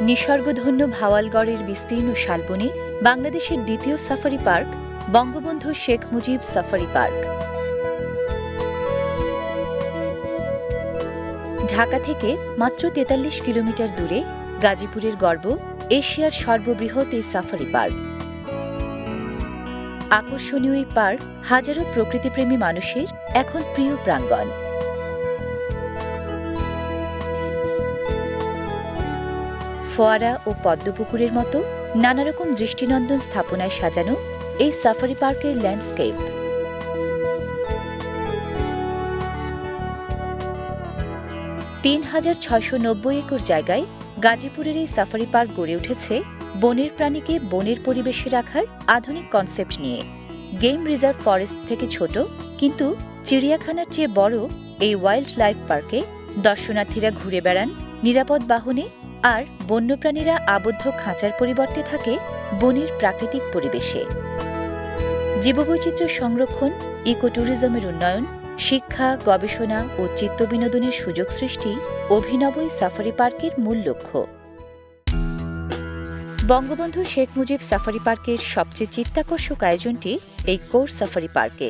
নিসর্গধন্য ভাওয়ালগড়ের বিস্তীর্ণ শালবনে বাংলাদেশের দ্বিতীয় safari park Bangabandhu Sheikh Mujib safari park. Dhaka থেকে মাত্র ৪৩ কিলোমিটার দূরে গাজীপুরের গর্ব এশিয়ার সর্ববৃহৎ এই সাফারি পার্ক। আকর্ষণীয় এই পার্ক হাজারো প্রকৃতিপ্রেমী মানুষের এখন প্রিয় প্রাঙ্গণ। ফোয়ারা ও পদ্মপুকুরের মতো নানারকম দৃষ্টিনন্দন স্থাপনায় সাজানো এই সাফারি পার্কের ল্যান্ডস্কেপ। (৩,৬৯০ একর জায়গায় গাজীপুরের এই সাফারি পার্ক গড়ে উঠেছে বনের প্রাণীকে বনের পরিবেশে রাখার আধুনিক কনসেপ্ট নিয়ে। গেম রিজার্ভ ফরেস্ট থেকে ছোট কিন্তু চিড়িয়াখানার চেয়ে বড় এই ওয়াইল্ড লাইফ পার্কে দর্শনার্থীরা ঘুরে বেড়ান নিরাপদ বাহনে, আর বন্যপ্রাণীরা আবদ্ধ খাঁচার পরিবর্তে থাকে বনের প্রাকৃতিক পরিবেশে। জীববৈচিত্র্য সংরক্ষণ, ইকো ট্যুরিজমের উন্নয়ন, শিক্ষা, গবেষণা ও চিত্তবিনোদনের সুযোগ সৃষ্টি অভিনব এই সাফারি পার্কের মূল লক্ষ্য। বঙ্গবন্ধু শেখ মুজিব সাফারি পার্কের সবচেয়ে চিত্তাকর্ষক আয়োজনটি এই কোর সাফারি পার্কে।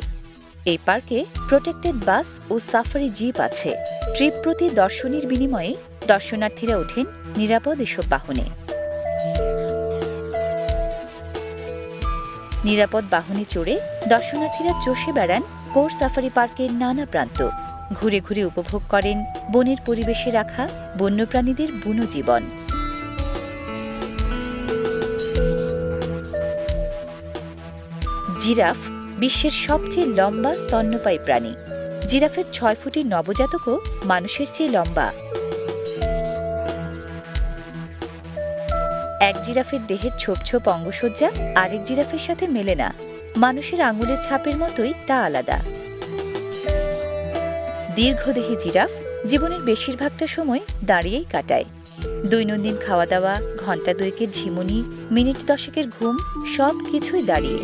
এই পার্কে প্রোটেক্টেড বাস ও সাফারি জিপ আছে। ট্রিপ প্রতি দর্শনীর বিনিময়ে দর্শনার্থীরা ওঠেন নিরাপদ এসব বাহনে। নিরাপদ বাহনে চড়ে দর্শনার্থীরা চষে বেড়ান কোর সাফারি পার্কের নানা প্রান্ত, ঘুরে ঘুরে উপভোগ করেন বনের পরিবেশে রাখা বন্যপ্রাণীদের বুনো জীবন। জিরাফ বিশ্বের সবচেয়ে লম্বা স্তন্যপায়ী প্রাণী। জিরাফের ৬ ফুটের নবজাতকও মানুষের চেয়ে লম্বা। এক জিরাফের দেহের ছোপ ছোপ অঙ্গসজ্জা আরেক জিরাফের সাথে মেলে না। মানুষের আঙুলের ছাপের মতোই তা আলাদা। দীর্ঘদেহী জিরাফ জীবনের বেশিরভাগটা সময় দাঁড়িয়েই কাটায়। দৈনন্দিন খাওয়া দাওয়া, ঘণ্টা দুয়েকের ঝিমুনি, মিনিট ১০ ঘুম, সব কিছুই দাঁড়িয়ে।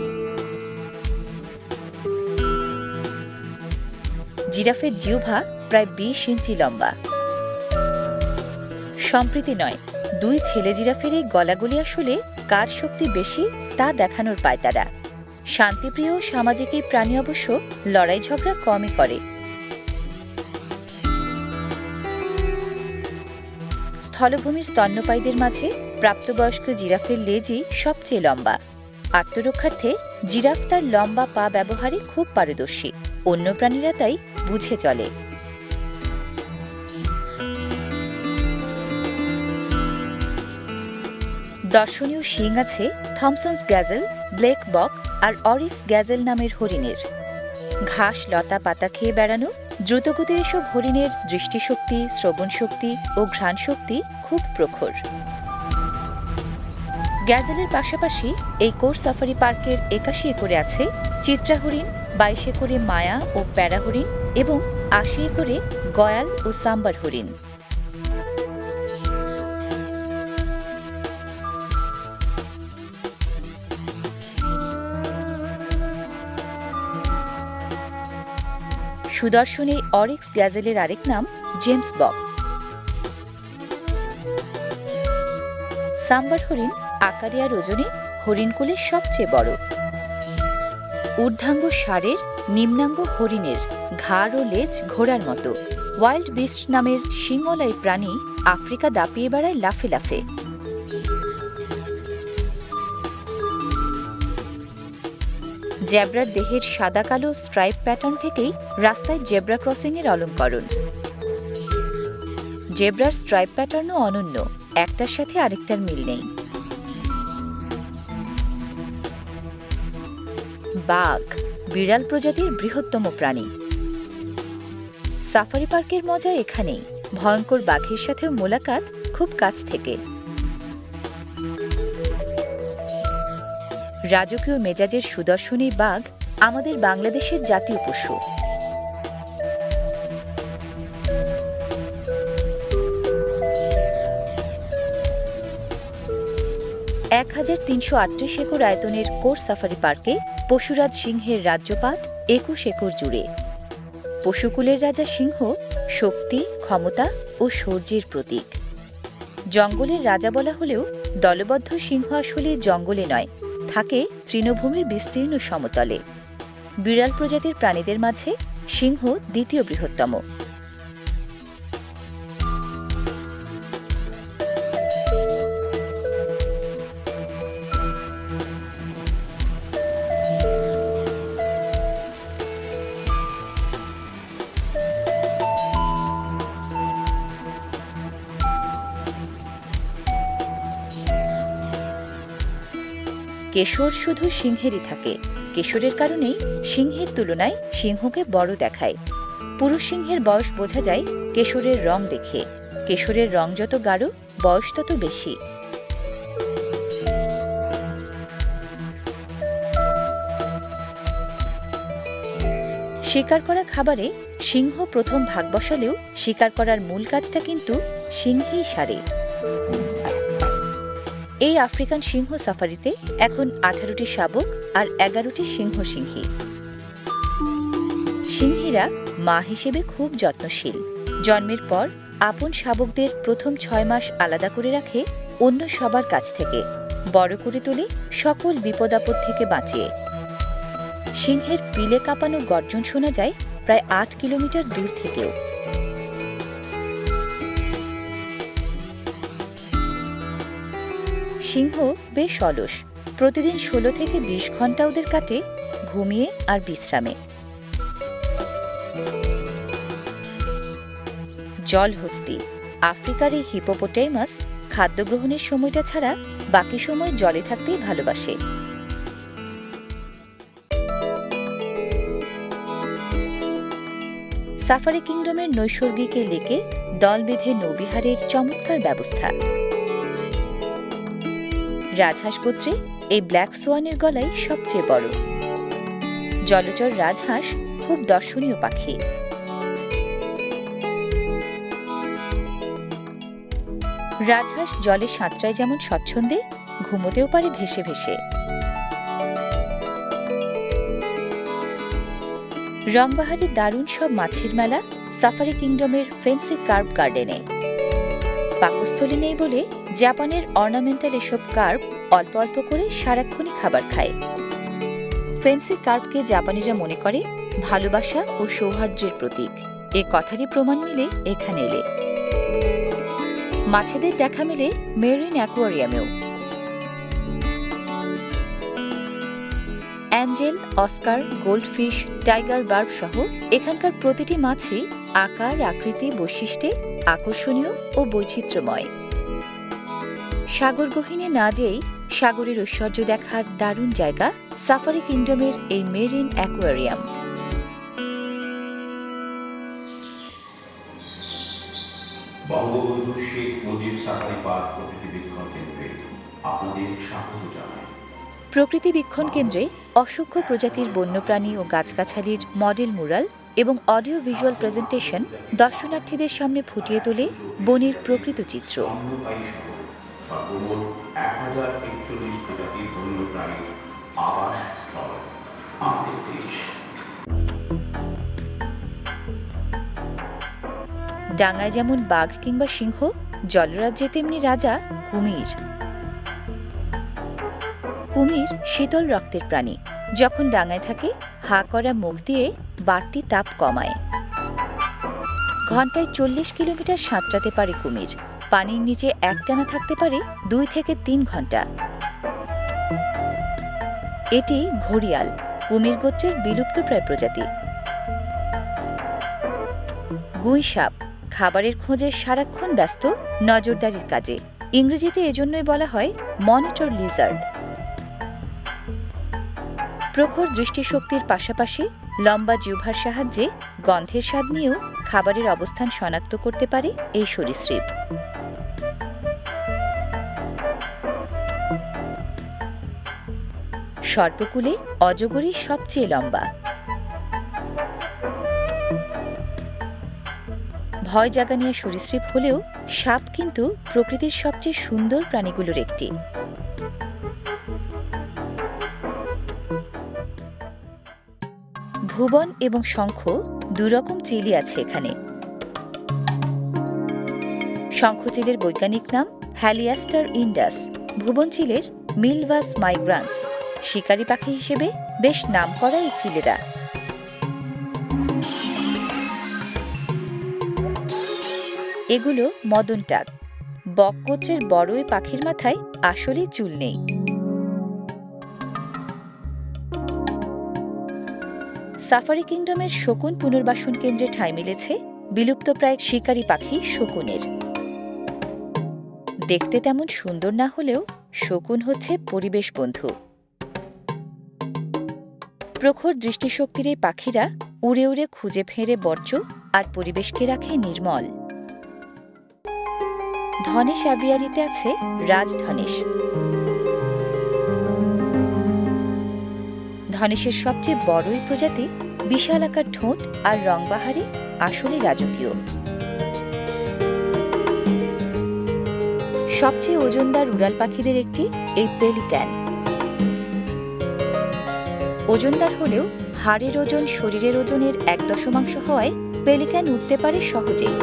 জিরাফের জিহ্বা প্রায় ২০ ইঞ্চি লম্বা। সম্প্রীতি নয়, ২ ছেলে জিরাফের এই গলাগলি আসলে কার শক্তি বেশি তা দেখানোর পায়তারা। শান্তিপ্রিয় সামাজিক এই প্রাণী অবশ্য লড়াই ঝগড়া কমই করে। স্থলভূমির স্তন্যপায়ীদের মাঝে প্রাপ্তবয়স্ক জিরাফের লেজই সবচেয়ে লম্বা। আত্মরক্ষার্থে জিরাফ তার লম্বা পা ব্যবহারে খুব পারদর্শী। অন্য প্রাণীরা তাই বুঝে চলে। দর্শনীয় শিং আছে থমসন্স গ্যাজেল, ব্লেক বক আর অরিক্স গ্যাজেল নামের হরিণের। ঘাস লতা পাতা খেয়ে বেড়ানো দ্রুতগতির এসব হরিণের দৃষ্টিশক্তি, শ্রবণশক্তি ও ঘ্রাণশক্তি খুব প্রখর। গ্যাজেলের পাশাপাশি এই কোর সাফারি পার্কের ৮১ একরে আছে চিত্রা হরিণ, ২২ একরে মায়া ও প্যারা হরিণ এবং ৮০ একরে গয়াল ও সাম্বার হরিণ। সুদর্শন এই অরিক্স গ্যাজেলের আরেক নাম জেমস বক। সাম্বার হরিণ আকারে আর ওজনে হরিণকুলের সবচেয়ে বড়। ঊর্ধ্বাঙ্গ ষাঁড়ের, নিম্নাঙ্গ হরিণের, ঘাড় ও লেজ ঘোড়ার মতো। ওয়াইল্ড বিস্ট নামের শিংওয়ালা এই প্রাণী আফ্রিকা দাপিয়ে বেড়ায় লাফে লাফে। জেব্রার দেহের সাদা কালো স্ট্রাইপ প্যাটার্ন থেকেই রাস্তায় জেব্রা ক্রসিংয়ের অলঙ্করণ। জেব্রার স্ট্রাইপ প্যাটার্নও অনন্য, একটার সাথে আরেকটার মিল নেই। বাঘ বিড়াল প্রজাতির বৃহত্তম প্রাণী। সাফারি পার্কের মজা এখানেই। ভয়ঙ্কর বাঘের সাথেও মোলাকাত খুব কাছ থেকে। রাজকীয় মেজাজের সুদর্শন এই বাঘ আমাদের বাংলাদেশের জাতীয় পশু। (১,৩৩৮ একর আয়তনের কোর সাফারি পার্কে পশুরাজ সিংহের রাজ্যপাট ২১ একর জুড়ে। পশুকুলের রাজা সিংহ শক্তি, ক্ষমতা ও শৌর্যের প্রতীক। জঙ্গলের রাজা বলা হলেও দলবদ্ধ সিংহ আসলে জঙ্গলে নয়, থাকে তৃণভূমির বিস্তীর্ণ সমতলে। বিড়াল প্রজাতির প্রাণীদের মাঝে সিংহ দ্বিতীয় বৃহত্তম। কেশর শুধু সিংহেরই থাকে। কেশরের কারণেই সিংহের তুলনায় সিংহকে বড় দেখায়। পুরুষ সিংহের বয়স বোঝা যায় কেশরের রং দেখে। কেশরের রং যত গাঢ়, বয়স তত বেশি। শিকার করা খাবারে সিংহ প্রথম ভাগ বসালেও শিকার করার মূল কাজটা কিন্তু সিংহেই সারে। এই আফ্রিকান সিংহ সাফারিতে এখন 18টি শাবক আর 11টি সিংহী। সিংহীরা মা হিসেবে খুব যত্নশীল। জন্মের পর আপন শাবকদের প্রথম 6 মাস আলাদা করে রাখে অন্য সবার কাছ থেকে, বড় করে তোলে সকল বিপদাপদ থেকে বাঁচিয়ে। সিংহের পিলে কাঁপানো গর্জন শোনা যায় প্রায় 8 কিলোমিটার দূর থেকেও। সিংহ বেশ অলস। প্রতিদিন 16 থেকে 20 ঘন্টা ওদের কাটে ঘুমিয়ে আর বিশ্রামে। জলহস্তি। আফ্রিকার এই হিপোপোটেমাস খাদ্য গ্রহণের সময়টা ছাড়া বাকি সময় জলে থাকতেই ভালোবাসে। সাফারি কিংডমের নৈসর্গিক এই লেকে দল বেঁধে নৌবিহারের চমৎকার ব্যবস্থা। রাজহাঁস গোত্রে এই ব্ল্যাক সোয়ানের গলায় সবচেয়ে বড়। জলচর রাজহাঁস খুব দর্শনীয় পাখি। রাজহাঁস জলে সাঁতরায় যেমন স্বচ্ছন্দে, ঘুমোতেও পারে ভেসে ভেসে। রংবাহারি দারুণ সব মাছের মেলা সাফারি কিংডমের ফেন্সি কার্প গার্ডেনে। পাকস্থলী নেই বলে জাপানের অর্নামেন্টাল এসব কার্প অল্প অল্প করে সারাক্ষণই খাবার খায়। ফেন্সি কার্পকে জাপানিরা মনে করে ভালোবাসা ও সৌহার্দ্যের প্রতীক। এ কথারই প্রমাণ মিলে এখানে এলে। মাছেদের দেখা মেলে মেরিন অ্যাকোয়ারিয়ামেও। Angel, oscar, goldfish, tiger barb সহ এখানকার প্রতিটি মাছই আকার, আকৃতি, বৈশিষ্ট্যে আকর্ষণীয় ও বৈচিত্র্যময়। সাগর গহীনে না যেয়েই সাগরের ঐশ্বর্য দেখার দারুণ জায়গা সাফারি কিংডমের এই marine aquarium. Bangabandhu Sheikh Mujib safari park প্রকৃতি বীক্ষণ কেন্দ্রে আপনাদের স্বাগত জানাই। প্রকৃতি বীক্ষণ কেন্দ্রে অসংখ্য প্রজাতির বন্যপ্রাণী ও গাছগাছালির মডেল মুরাল এবং অডিও ভিজুয়াল প্রেজেন্টেশন দর্শনার্থীদের সামনে ফুটিয়ে তোলে বনের প্রকৃত চিত্র। সর্বমোট 1041 প্রজাতির বন্যপ্রাণীর আবাসস্থল আমাদের দেশ। ডাঙায় যেমন বাঘ কিংবা সিংহ, জলরাজ্যে তেমনি রাজা কুমির। কুমির শীতল রক্তের প্রাণী। যখন ডাঙায় থাকে হা করা মুখ দিয়ে বাড়তি তাপ কমায়। ঘন্টায় 40 কিলোমিটার সাঁতরাতে পারে কুমির। পানির নিচে একটানা থাকতে পারে 2 থেকে 3 ঘন্টা। এটি ঘড়িয়াল, কুমির গোত্রের বিলুপ্তপ্রায় প্রজাতি। গুই সাপ খাবারের খোঁজে সারাক্ষণ ব্যস্ত, নজরদারির কাজে। ইংরেজিতে এজন্যই বলা হয় মনিটর লিজার্ড। প্রখর দৃষ্টিশক্তির পাশাপাশি লম্বা জিহ্বার সাহায্যে গন্ধের স্বাদ নিয়েও খাবারের অবস্থান শনাক্ত করতে পারে এই সরীসৃপ। সর্পকুলে অজগরই সবচেয়ে লম্বা। ভয় জাগানিয়া সরীসৃপ হলেও সাপ কিন্তু প্রকৃতির সবচেয়ে সুন্দর প্রাণীগুলোর একটি। ভুবন এবং শঙ্খ দুরকম চিলই আছে এখানে। শঙ্খচিলের বৈজ্ঞানিক নাম হ্যালিয়াস্টার ইন্ডাস, ভুবনচিলের মিলভাস মাইগ্রান্স। শিকারী পাখি হিসেবে বেশ নামকরা এই চিলেরা। এগুলো মদন টাক। বকগোত্রের বড় এই পাখির মাথায় আসলেই চুল নেই। সাফারি কিংডমের শকুন পুনর্বাসন কেন্দ্রে ঠাঁই মিলেছে বিলুপ্তপ্রায় শিকারী পাখি শকুনের। দেখতে তেমন সুন্দর না হলেও শকুন হচ্ছে পরিবেশ বন্ধু। প্রখর দৃষ্টিশক্তির এই পাখিরা উড়ে উড়ে খুঁজে ফেরে বর্জ্য আর পরিবেশকে রাখে নির্মল। ধনেশ অ্যাভিয়ারিতে আছে রাজধনেশ। ধনেশের সবচেয়ে বড় এই প্রজাতি বিশালাকার ঠোঁট আর রংবাহারে আসলে রাজকীয়। সবচেয়ে ওজনদার উড়াল পাখিদের একটি এই পেলিক্যান। ওজনদার হলেও হাড়ের ওজন শরীরের ওজনের 1/10 হওয়ায় পেলিক্যান উঠতে পারে সহজেই।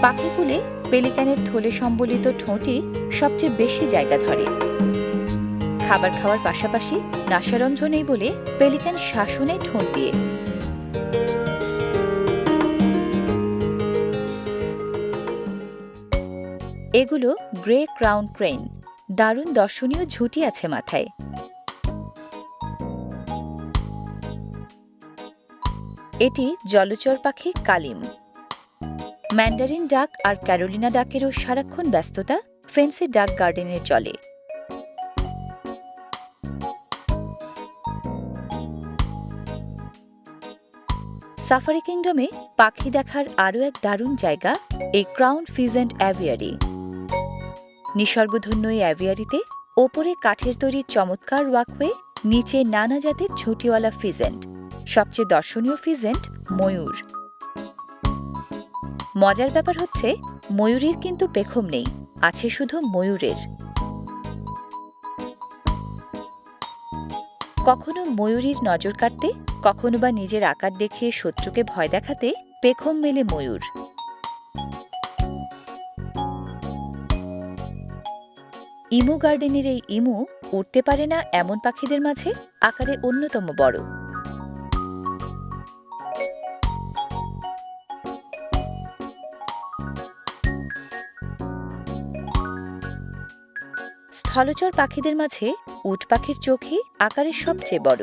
পাখিকুলে পেলিক্যানের থলে সম্বলিত ঠোঁটই সবচেয়ে বেশি জায়গা ধরে। খাবার খাওয়ার পাশাপাশি নাসারন্ধ্র নেই বলে পেলিক্যান শ্বাসও নেয় ঠোঁট দিয়ে। এগুলো গ্রে ক্রাউন ক্রেন। দারুণ দর্শনীয় ঝুঁটি আছে মাথায়। এটি জলচর পাখি কালিম। ম্যান্ডারিন ডাক আর ক্যারোলিনা ডাকেরও সারাক্ষণ ব্যস্ততা ফেন্সি ডাক গার্ডেনের জলে। সাফারি কিংডমে পাখি দেখার আরও এক দারুণ জায়গা এই ক্রাউন ফিজেন্ট অ্যাভিয়ারি। নিসর্গধন্য এই অ্যাভিয়ারিতে ওপরে কাঠের তৈরি চমৎকার ওয়াকওয়ে, নিচে নানা জাতের ঝুঁটিওয়ালা ফিজেন্ট। সবচেয়ে দর্শনীয় ফিজেন্ট ময়ূর। মজার ব্যাপার হচ্ছে ময়ূরীর কিন্তু পেখম নেই, আছে শুধু ময়ূরের। কখনো ময়ূরীর নজর কাটতে, কখনো বা নিজের আকার দেখিয়ে শত্রুকে ভয় দেখাতে পেখম মেলে ময়ূর। ইমু গার্ডেনের এই ইমু উড়তে পারে না এমন পাখিদের মাঝে আকারে অন্যতম বড়। স্থলচর পাখিদের মাঝে উট পাখির চোখই আকারে সবচেয়ে বড়।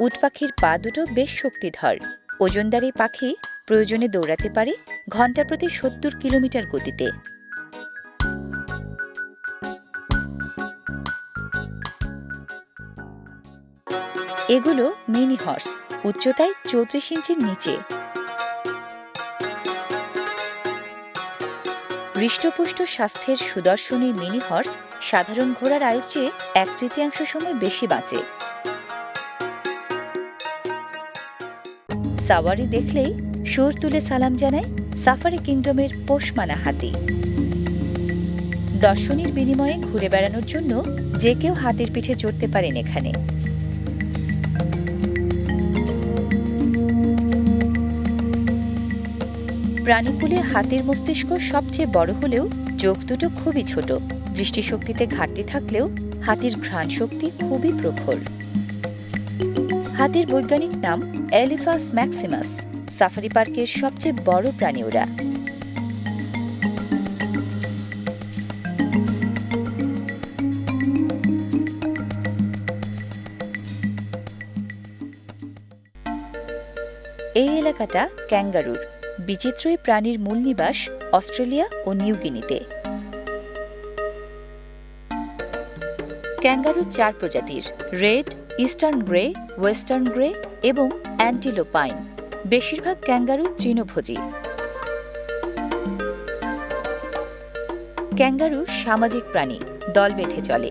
উট পাখির পা দুটো বেশ শক্তিধর। ওজনদার এই পাখি প্রয়োজনে দৌড়াতে পারে ঘণ্টা প্রতি 70 কিলোমিটার গতিতে। এগুলো মিনি হর্স, উচ্চতায় 34 ইঞ্চির নিচে। হৃষ্টপুষ্ট স্বাস্থ্যের সুদর্শনী মিনি হর্স সাধারণ ঘোড়ার আয়ুর চেয়ে 1/3 সময় বেশি বাঁচে। সাওয়ারি দেখলেই সুর তুলে সালাম জানায় সাফারি কিংডমের পোষমানা হাতি। দর্শনীর বিনিময়ে ঘুরে বেড়ানোর জন্য যে কেউ হাতির পিঠে চড়তে পারেন এখানে। প্রাণীকুলে হাতির মস্তিষ্ক সবচেয়ে বড় হলেও চোখ দুটো খুবই ছোট। দৃষ্টিশক্তিতে ঘাটতি থাকলেও হাতির ঘ্রাণ শক্তি খুবই প্রখর। হাতির বৈজ্ঞানিক নাম এলিফাস ম্যাক্সিমাস। সাফারি পার্কের সবচেয়ে বড় প্রাণী ওরা। এই এলাকাটা ক্যাঙ্গারুর। বিচিত্র এই প্রাণীর মূল নিবাস অস্ট্রেলিয়া ও নিউগিনিতে। ক্যাঙ্গারু 4 প্রজাতির: red, eastern grey, western grey এবং অ্যান্টিলোপাইন। বেশিরভাগ ক্যাঙ্গারু তৃণভোজী। ক্যাঙ্গারু সামাজিক প্রাণী, দল বেঁধে চলে।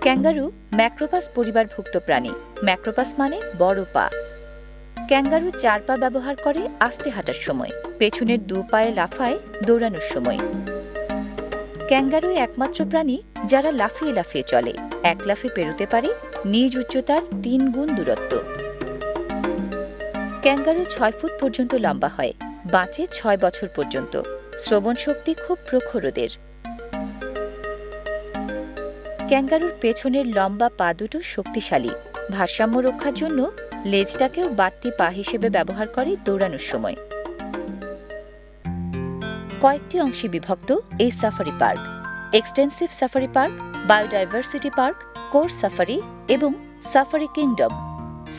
ক্যাঙ্গারু ম্যাক্রোপাস পরিবারভুক্ত প্রাণী। ম্যাক্রোপাস মানে বড় পা। ক্যাঙ্গারু 4 পা ব্যবহার করে আস্তে হাঁটার সময়, পেছনের 2 পায়ে লাফায় দৌড়ানোর সময়। ক্যাঙ্গারু একমাত্র প্রাণী যারা লাফিয়ে লাফিয়ে চলে। এক লাফে পেরোতে পারে নিজ উচ্চতার 3 গুণ দূরত্ব। ক্যাঙ্গারু 6 ফুট পর্যন্ত লম্বা হয়। বাঁচে ৬ বছর পর্যন্ত। শ্রবণ শক্তি খুব প্রখর ওদের। ক্যাঙ্গারুর পেছনের লম্বা পা দুটো শক্তিশালী। ভারসাম্য রক্ষার জন্য লেজটাকেও বাড়তি পা হিসেবে ব্যবহার করে দৌড়ানোর সময়। কয়েকটি অংশে বিভক্ত এই safari park: extensive safari park, biodiversity park, core safari এবং সাফারি কিংডম।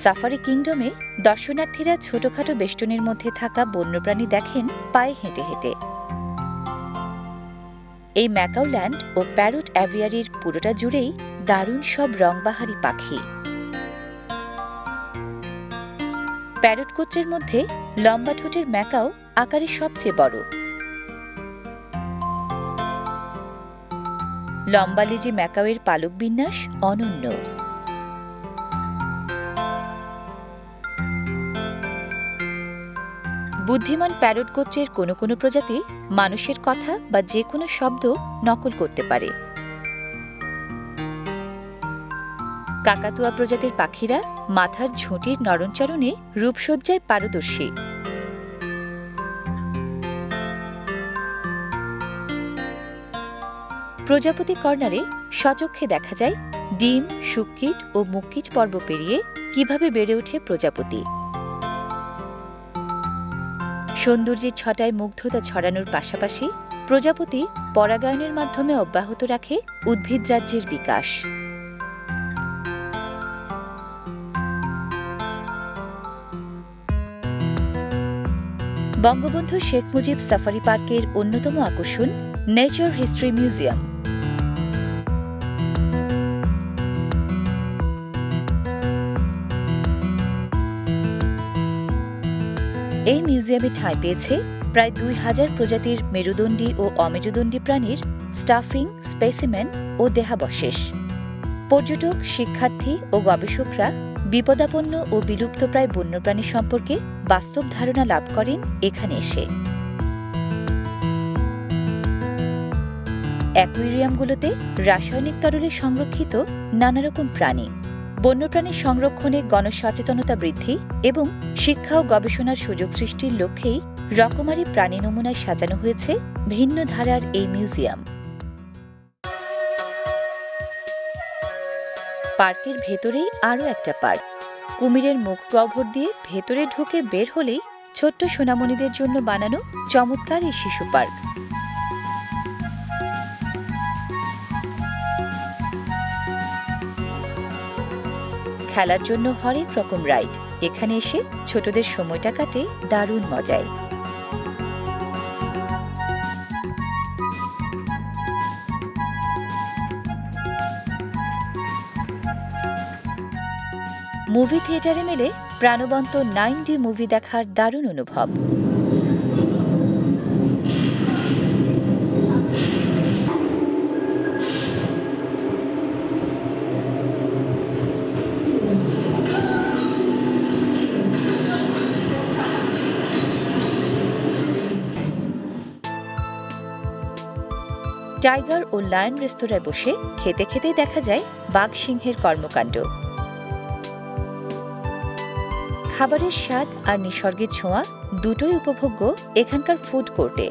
সাফারি কিংডমে দর্শনার্থীরা ছোটখাটো বেষ্টনীর মধ্যে থাকা বন্যপ্রাণী দেখেন পায়ে হেঁটে হেঁটে। এই ম্যাকাওল্যান্ড ও প্যারট অ্যাভিয়ারির পুরোটা জুড়েই দারুণ সব রংবাহারি পাখি। প্যারট গোত্রের মধ্যে লম্বা ঠোঁটের ম্যাকাও আকারে সবচেয়ে বড়। লম্বা লেজে ম্যাকাওয়ের পালক বিন্যাস অনন্য। বুদ্ধিমান প্যারট গোত্রের কোনো কোনো প্রজাতি মানুষের কথা বা যে কোনো শব্দ নকল করতে পারে। কাকাতুয়া প্রজাতির পাখিরা মাথার ঝুঁটির নড়নচড়নে রূপসজ্জায় পারদর্শী। প্রজাপতি কর্নারে সচক্ষে দেখা যায় ডিম, শুককীট ও মুক্কীট পর্ব পেরিয়ে কিভাবে বেড়ে ওঠে প্রজাপতি। সৌন্দর্যের ছটায় মুগ্ধতা ছড়ানোর পাশাপাশি প্রজাপতি পরাগায়নের মাধ্যমে অব্যাহত রাখে উদ্ভিদরাজ্যের বিকাশ। বঙ্গবন্ধু শেখ মুজিব সাফারি পার্কের অন্যতম আকর্ষণ নেচার হিস্ট্রি মিউজিয়াম। এই মিউজিয়ামে ঠাঁই পেয়েছে প্রায় ২,০০০ প্রজাতির মেরুদণ্ডী ও অমেরুদণ্ডী প্রাণীর স্টাফিং, স্পেসিমেন ও দেহাবশেষ। পর্যটক, শিক্ষার্থী ও গবেষকরা বিপদাপন্ন ও বিলুপ্তপ্রায় বন্যপ্রাণী সম্পর্কে বাস্তব ধারণা লাভ করেন এখানে এসে। অ্যাকুয়ারিয়ামগুলোতে রাসায়নিক তরলে সংরক্ষিত নানারকম প্রাণী। বন্যপ্রাণী সংরক্ষণে গণসচেতনতা বৃদ্ধি এবং শিক্ষা ও গবেষণার সুযোগ সৃষ্টির লক্ষ্যেই রকমারি প্রাণী নমুনায় সাজানো হয়েছে ভিন্ন ধারার এই মিউজিয়াম। পার্কের ভেতরেই আরও একটা পার্ক। কুমিরের মুখ গহ্বর দিয়ে ভেতরে ঢুকে বের হলেই ছোট্ট সোনামণিদের জন্য বানানো চমৎকার এই শিশু পার্ক। খেলার জন্য হরেক রকম রাইড। এখানে এসে ছোটদের সময়টা কাটে দারুণ মজায়। মুভি থিয়েটারে মেলে প্রাণবন্ত 9D মুভি দেখার দারুণ অনুভব। টাইগার ও লায়ন রেস্তোরাঁয় বসে খেতে খেতেই দেখা যায় বাঘ সিংহের কর্মকাণ্ড। খাবারের স্বাদ আর নিসর্গের ছোঁয়া দুটোই উপভোগ্য এখানকার ফুড কোর্টে।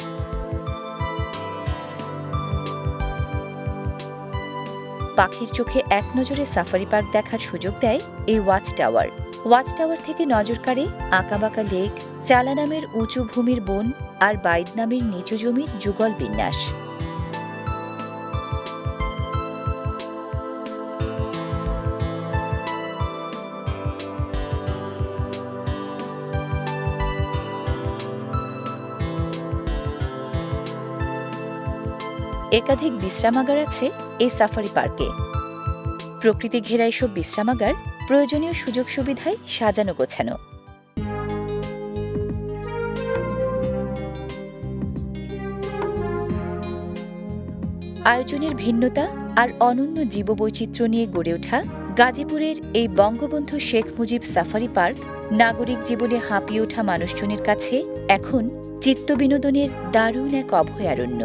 পাখির চোখে এক নজরে সাফারি পার্ক দেখার সুযোগ দেয় এই ওয়াচ টাওয়ার। ওয়াচ টাওয়ার থেকে নজর কাড়ে আঁকাবাঁকা লেক, চালা নামের উঁচু ভূমির বন আর বাইদ নামের নিচু জমির যুগল বিন্যাস। একাধিক বিশ্রামাগার আছে এই সাফারি পার্কে। প্রকৃতি ঘেরা এসব বিশ্রামাগার প্রয়োজনীয় সুযোগ সুবিধায় সাজানো গোছানো। আয়োজনের ভিন্নতা আর অনন্য জীববৈচিত্র্য নিয়ে গড়ে ওঠা গাজীপুরের এই বঙ্গবন্ধু শেখ মুজিব সাফারি পার্ক নাগরিক জীবনে হাঁপিয়ে ওঠা মানুষজনের কাছে এখন চিত্তবিনোদনের দারুণ এক অভয়ারণ্য।